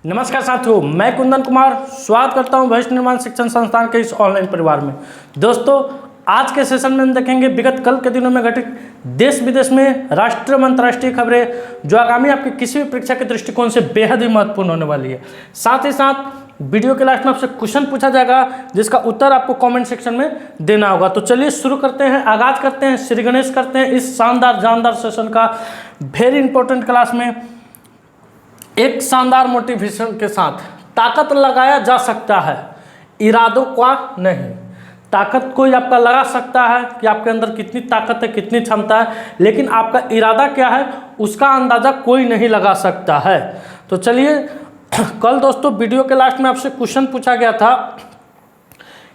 नमस्कार साथियों, मैं कुंदन कुमार स्वागत करता हूं भविष्य निर्माण शिक्षण संस्थान के इस ऑनलाइन परिवार में। दोस्तों, आज के सेशन में हम देखेंगे विगत कल के दिनों में घटित देश विदेश में राष्ट्रीय व अंतर्राष्ट्रीय खबरें, जो आगामी आपकी किसी भी परीक्षा के दृष्टिकोण से बेहद ही महत्वपूर्ण होने वाली है। साथ ही साथ वीडियो के लास्ट में आपसे क्वेश्चन पूछा जाएगा, जिसका उत्तर आपको कमेंट सेक्शन में देना होगा। तो चलिए शुरू करते हैं, आगाज करते हैं, श्री गणेश करते हैं इस शानदार जानदार सेशन का। वेरी इंपॉर्टेंट क्लास में एक शानदार मोटिवेशन के साथ ताकत लगाया जा सकता है, इरादों का नहीं। ताकत कोई आपका लगा सकता है कि आपके अंदर कितनी ताकत है, कितनी क्षमता है, लेकिन आपका इरादा क्या है उसका अंदाज़ा कोई नहीं लगा सकता है। तो चलिए, कल दोस्तों वीडियो के लास्ट में आपसे क्वेश्चन पूछा गया था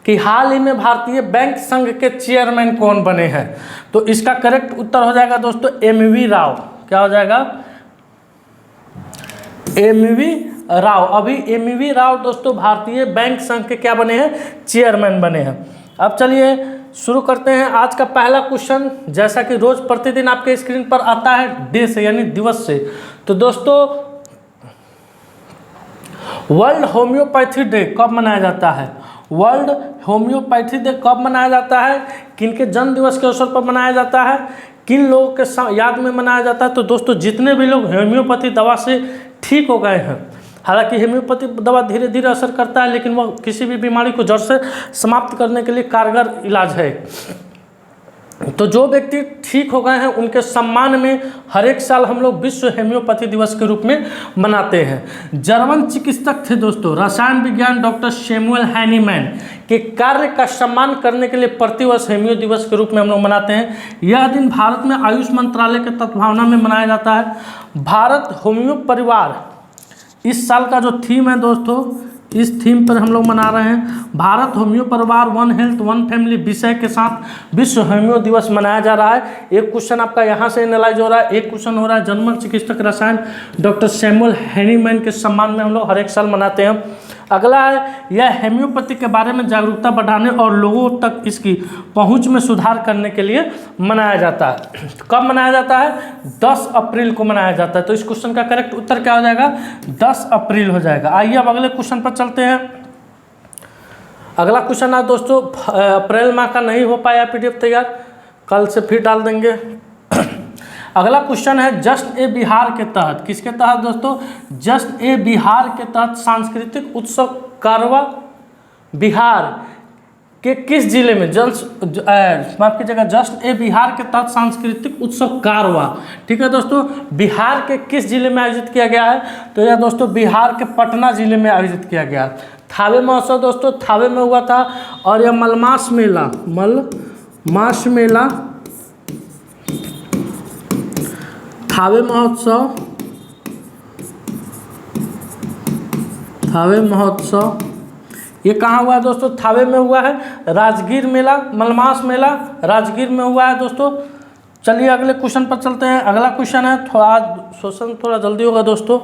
कि हाल ही में भारतीय बैंक संघ के चेयरमैन कौन बने हैं। तो इसका करेक्ट उत्तर हो जाएगा दोस्तों एमवी राव। क्या हो जाएगा? एमवी राव। अभी एमवी राव दोस्तों भारतीय बैंक संघ के क्या बने हैं? चेयरमैन बने हैं। अब चलिए शुरू करते हैं आज का पहला क्वेश्चन। जैसा कि रोज प्रतिदिन आपके स्क्रीन पर आता है डे से, यानी दिवस से। तो दोस्तों, वर्ल्ड होम्योपैथी डे कब मनाया जाता है? वर्ल्ड होम्योपैथी डे कब मनाया जाता है? किनके जन्म दिवस के अवसर पर मनाया जाता है? किन लोगों के याद में मनाया जाता है? तो दोस्तों, जितने भी लोग होम्योपैथी दवा से ठीक हो गए हैं, हालांकि होम्योपैथी दवा धीरे धीरे असर करता है, लेकिन वह किसी भी बीमारी को जड़ से समाप्त करने के लिए कारगर इलाज है। तो जो व्यक्ति ठीक हो गए हैं उनके सम्मान में हर एक साल हम लोग विश्व होम्योपैथी दिवस के रूप में मनाते हैं। जर्मन चिकित्सक थे दोस्तों रसायन विज्ञान डॉक्टर सैमुअल हैनीमैन के कार्य का सम्मान करने के लिए प्रतिवर्ष होम्यो दिवस के रूप में हम लोग मनाते हैं। यह दिन भारत में आयुष मंत्रालय के तत्वावधान में मनाया जाता है। भारत होम्यो परिवार इस साल का जो थीम है दोस्तों, इस थीम पर हम लोग मना रहे हैं। भारत होम्यो परिवार वन हेल्थ वन फैमिली विषय के साथ विश्व होम्यो दिवस मनाया जा रहा है। एक क्वेश्चन आपका यहाँ से एनालाइज हो रहा है, एक क्वेश्चन हो रहा है जर्मन चिकित्सक रसायन डॉक्टर सैमुअल हैनीमैन के सम्मान में हम लोग हर एक साल मनाते हैं। अगला है, यह होम्योपैथी के बारे में जागरूकता बढ़ाने और लोगों तक इसकी पहुंच में सुधार करने के लिए मनाया जाता है। कब मनाया जाता है? 10 अप्रैल को मनाया जाता है। तो इस क्वेश्चन का करेक्ट उत्तर क्या हो जाएगा? 10 अप्रैल हो जाएगा। आइए अब अगले क्वेश्चन पर चलते हैं। अगला क्वेश्चन है दोस्तों, अप्रैल माह का नहीं हो पाया पीडीएफ तैयार, कल से फिर डाल देंगे। अगला क्वेश्चन है, जश्न ए बिहार के तहत, किसके तहत दोस्तों? जश्न ए बिहार के तहत सांस्कृतिक उत्सव कारवा बिहार के किस जिले में माफ कीजिएगा, जश्न ए बिहार के तहत सांस्कृतिक उत्सव कारवा, ठीक है दोस्तों, बिहार के किस जिले में आयोजित किया गया है? तो यह दोस्तों बिहार के पटना जिले में आयोजित किया गया। थावे महोत्सव दोस्तों थावे में हुआ था, और यह मलमास मेला थावे महोत्सव ये कहाँ हुआ है दोस्तों? थावे में हुआ है। राजगीर मेला, मलमास मेला राजगीर में हुआ है दोस्तों। चलिए अगले क्वेश्चन पर चलते हैं। अगला क्वेश्चन है, थोड़ा जल्दी होगा दोस्तों।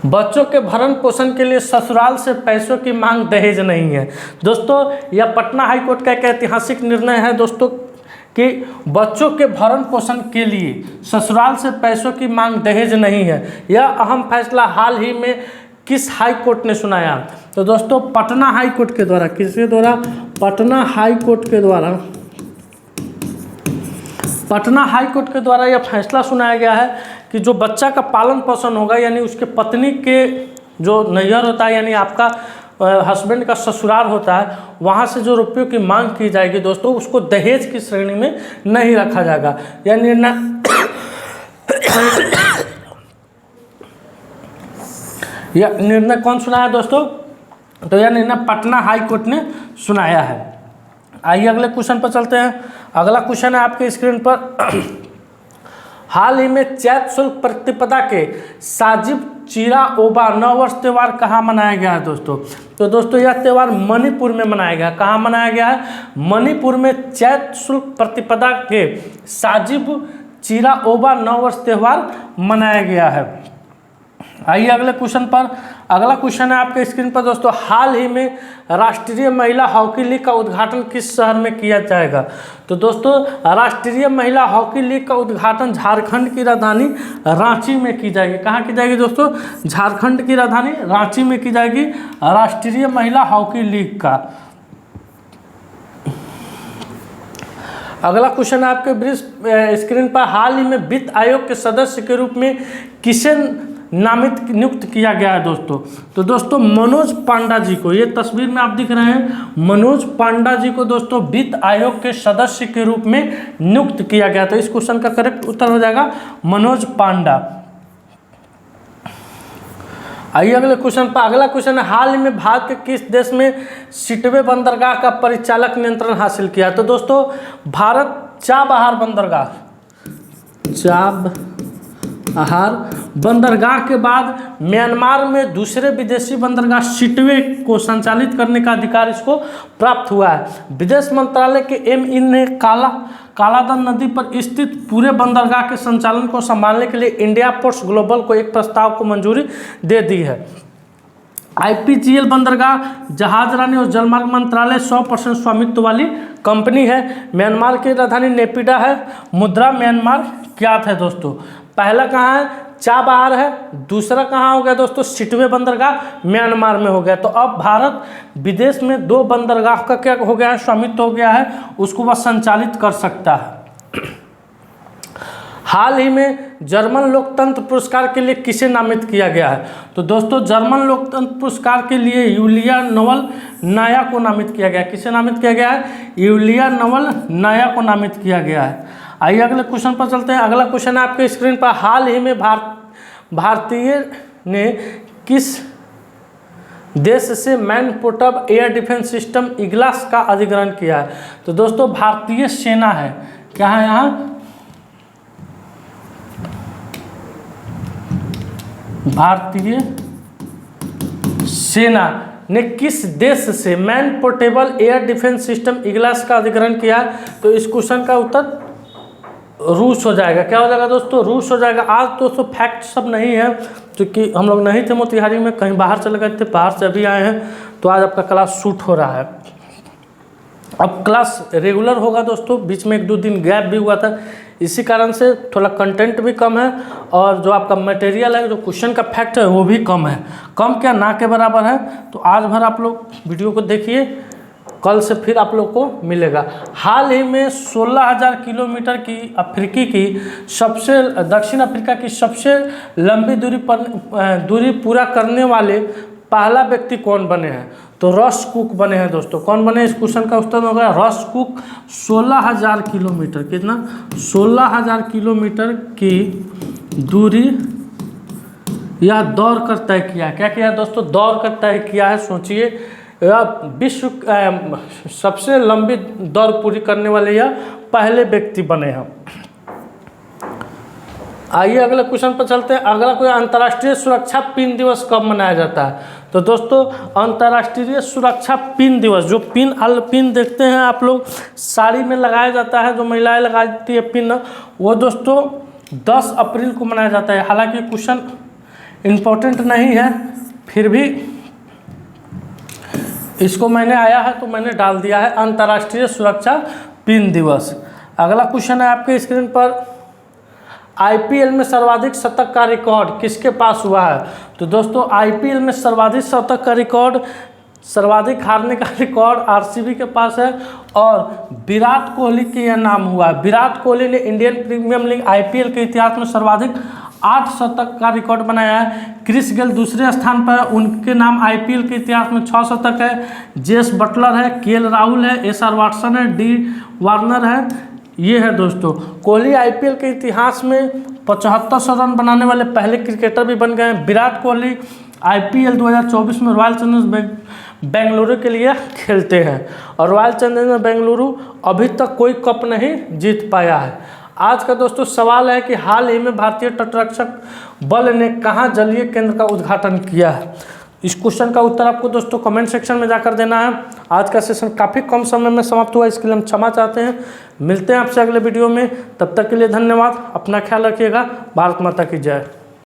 बच्चों के भरण पोषण के लिए ससुराल से पैसों की मांग दहेज नहीं है। दोस्तों, यह पटना हाईकोर्ट का एक ऐतिहासिक निर्णय है दोस्तों कि बच्चों के भरण पोषण के लिए ससुराल से पैसों की मांग दहेज नहीं है। यह अहम फैसला हाल ही में किस हाई कोर्ट ने सुनाया? तो दोस्तों पटना हाई कोर्ट के द्वारा, किसके द्वारा? पटना हाई कोर्ट के द्वारा। पटना हाई कोर्ट के द्वारा यह फैसला सुनाया गया है कि जो बच्चा का पालन पोषण होगा, यानी उसके पत्नी के जो नैहर होता है, यानी आपका हस्बैंड का ससुराल होता है, वहाँ से जो रुपयों की मांग की जाएगी दोस्तों, उसको दहेज की श्रेणी में नहीं रखा जाएगा। यह निर्णय कौन सुनाया दोस्तों? तो यह निर्णय पटना हाई कोर्ट ने सुनाया है। आइए अगले क्वेश्चन पर चलते हैं। अगला क्वेश्चन है आपके स्क्रीन पर। हाल ही में चैत शुल्क प्रतिपदा के साजिब चिरा ओबा नववर्ष त्यौहार कहाँ मनाया गया है दोस्तों? तो दोस्तों यह त्यौहार मणिपुर में मनाया गया। कहाँ मनाया गया है? मणिपुर में चैत शुल्क प्रतिपदा के साजिब चिरा ओबा नववर्ष त्यौहार मनाया गया है। आइए अगले क्वेश्चन पर। अगला क्वेश्चन है आपके स्क्रीन पर दोस्तों, हाल ही में राष्ट्रीय महिला हॉकी लीग का उद्घाटन किस शहर में किया जाएगा? तो दोस्तों राष्ट्रीय महिला हॉकी लीग का उद्घाटन झारखंड की राजधानी रांची में की जाएगी। कहाँ की जाएगी दोस्तों? झारखंड की राजधानी रांची में की जाएगी राष्ट्रीय महिला हॉकी लीग का। अगला क्वेश्चन है आपके स्क्रीन पर, हाल ही में वित्त आयोग के सदस्य के रूप में किसे नियुक्त किया गया है दोस्तों? तो दोस्तों मनोज पांडा जी को, ये तस्वीर में आप दिख रहे हैं, मनोज पांडा जी को दोस्तों वित्त आयोग के सदस्य के रूप में नियुक्त किया गया। तो इस क्वेश्चन का करेक्ट उत्तर हो जाएगा मनोज पांडा। आइए अगले क्वेश्चन पर। अगला क्वेश्चन है, हाल ही में भारत के किस देश में सिटवे बंदरगाह का परिचालक नियंत्रण हासिल किया? तो दोस्तों भारत चाबहार बंदरगाह के बाद म्यांमार में दूसरे विदेशी बंदरगाह सिटवे को संचालित करने का अधिकार इसको प्राप्त हुआ है। विदेश मंत्रालय के ME ने कालादन नदी पर स्थित पूरे बंदरगाह के संचालन को संभालने के लिए इंडिया पोर्ट्स ग्लोबल को एक प्रस्ताव को मंजूरी दे दी है। IPGL बंदरगाह जहाज रानी और जलमार्ग मंत्रालय 100% स्वामित्व वाली कंपनी है। म्यांमार की राजधानी नेपिडा है। मुद्रा म्यांमार क्यात है दोस्तों। पहला कहाँ है? चाबहार है। दूसरा कहाँ हो गया दोस्तों? सिटवे बंदरगाह म्यांमार में हो गया। तो अब भारत विदेश में 2 बंदरगाह का क्या हो गया है? स्वामित्व हो गया है, उसको वह संचालित कर सकता है। हाल ही में जर्मन लोकतंत्र पुरस्कार के लिए किसे नामित किया गया है? तो दोस्तों जर्मन लोकतंत्र पुरस्कार के लिए यूलिया नोवल नाया को नामित किया गया है। किसे नामित किया गया है? यूलिया नोवल नाया को नामित किया गया है। आइए अगले क्वेश्चन पर चलते हैं। अगला क्वेश्चन है आपके स्क्रीन पर, हाल ही में भारतीय ने किस देश से man portable air defence system Iglas का अधिग्रहण किया है? तो दोस्तों भारतीय सेना है। क्या है यहाँ? भारतीय सेना ने किस देश से man portable air defence system Iglas का अधिग्रहण किया है? तो इस क्वेश्चन का उत्तर रूस हो जाएगा। क्या हो जाएगा दोस्तों? रूस हो जाएगा। आज दोस्तों फैक्ट सब नहीं है, क्योंकि हम लोग नहीं थे मोतिहारी में, कहीं बाहर चले गए थे, बाहर से अभी आए हैं, तो आज आपका क्लास शूट हो रहा है। अब क्लास रेगुलर होगा दोस्तों, बीच में 1-2 दिन गैप भी हुआ था, इसी कारण से थोड़ा कंटेंट भी कम है और जो आपका मटेरियल है, जो क्वेश्चन का फैक्ट है वो भी कम है। कम क्या, ना के बराबर है। तो आज भर आप लोग वीडियो को देखिए, कल से फिर आप लोग को मिलेगा। हाल ही में 16,000 किलोमीटर की दक्षिण अफ्रीका की सबसे लंबी दूरी पूरा करने वाले पहला व्यक्ति कौन बने हैं? तो रस कुक बने हैं दोस्तों। कौन बने? इस क्वेश्चन का उत्तर होगा रस कुक। 16,000 किलोमीटर, कितना? 16,000 किलोमीटर की दूरी यह दौड़ कर तय किया। क्या किया दोस्तों? दौड़ कर तय किया है। सोचिए, विश्व सबसे लंबी दौड़ पूरी करने वाले यह पहले व्यक्ति बने हैं। आइए अगले क्वेश्चन पर चलते हैं। अगला कोई अंतर्राष्ट्रीय सुरक्षा पिन दिवस कब मनाया जाता है? तो दोस्तों अंतर्राष्ट्रीय सुरक्षा पिन दिवस, जो पिन देखते हैं आप लोग साड़ी में लगाया जाता है, जो महिलाएं लगाती है पिन, वो दोस्तों 10 अप्रैल को मनाया जाता है। हालांकि क्वेश्चन इम्पोर्टेंट नहीं है, फिर भी इसको मैंने आया है तो मैंने डाल दिया है, अंतर्राष्ट्रीय सुरक्षा पिन दिवस। अगला क्वेश्चन है आपके स्क्रीन पर, IPL में सर्वाधिक शतक का रिकॉर्ड किसके पास हुआ है? तो दोस्तों IPL में सर्वाधिक शतक का रिकॉर्ड, सर्वाधिक हारने का रिकॉर्ड RCB के पास है और विराट कोहली के यह नाम हुआ है। विराट कोहली ने इंडियन प्रीमियर लीग IPL के इतिहास में सर्वाधिक 8 शतक का रिकॉर्ड बनाया है। क्रिस गेल दूसरे स्थान पर, उनके नाम IPL के इतिहास में 6 शतक है। जेस बटलर है, KL राहुल है, SR वाटसन है, D वार्नर है। ये है दोस्तों, कोहली IPL के इतिहास में 75 रन बनाने वाले पहले क्रिकेटर भी बन गए हैं। विराट कोहली IPL 2024 में रॉयल चैलेंजर्स बेंगलुरु के लिए खेलते हैं और रॉयल चैलेंजर्स बेंगलुरु अभी तक कोई कप नहीं जीत पाया है। आज का दोस्तों सवाल है कि हाल ही में भारतीय तटरक्षक बल ने कहाँ जलीय केंद्र का उद्घाटन किया है? इस क्वेश्चन का उत्तर आपको दोस्तों कमेंट सेक्शन में जाकर देना है। आज का सेशन काफ़ी कम समय में समाप्त हुआ, इसके लिए हम क्षमा चाहते हैं। मिलते हैं आपसे अगले वीडियो में, तब तक के लिए धन्यवाद। अपना ख्याल रखिएगा। भारत माता की जय।